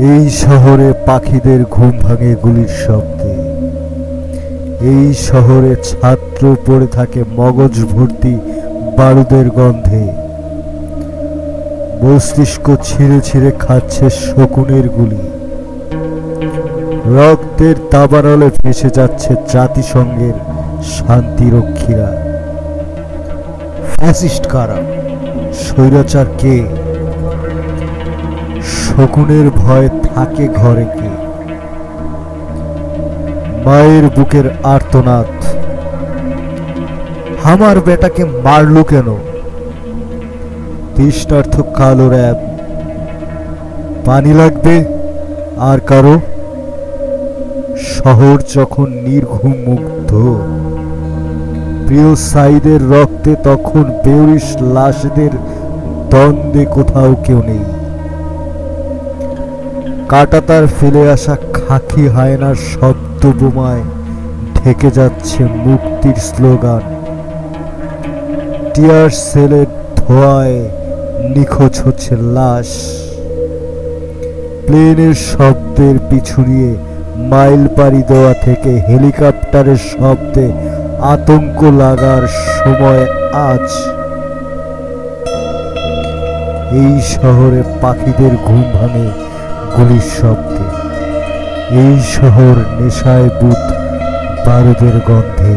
এই শহরে পাখিদের ঘুম ভাঙে গুলির শব্দে। এই শহরে ছাত্র পড়ে থাকে মগজ ভর্তি বারুদের গন্ধে। মস্তিষ্ক ছিঁড়ে ছিঁড়ে খাচ্ছে শকুনের গুলি। রক্তের দাবানলে ভেসে যাচ্ছে জাতিসংঘের শান্তিরক্ষীরা। ফ্যাসিস্ট কারা? স্বৈরাচার কে? শকুনের ভয় থাকে ঘরে কে? মায়ের বুকের আর্তনাদ, আমার বেটাকে মারলো কেন? তৃষ্ণার্থ কালো র‍্যাব, পানি লাগবে আর কারো? শহর যখন নির্ঘুম মুগ্ধ, প্রিয় সাইদের রক্তে তখন বেউরিশ লাশদের দ্বন্দ্বে কোথাও কেউ নেই। কাঁটাতার ফেলে আসা খাকি হায়নার শব্দ বোমায় ঢেকে যাচ্ছে মুক্তির স্লোগান। টিয়ার সেলের ধোঁয়ায় নিখোঁজ হচ্ছে লাশ। প্লেনের শব্দের পিছু নিয়ে মাইল পাড়ি দেওয়া থেকে হেলিকপ্টারের শব্দে আতঙ্ক লাগার সময় আজ। এই শহরে পাখিদের ঘুম ভাঙে গুলির শব্দে। এই শহর নেশায় বুত বারুদের গন্ধে।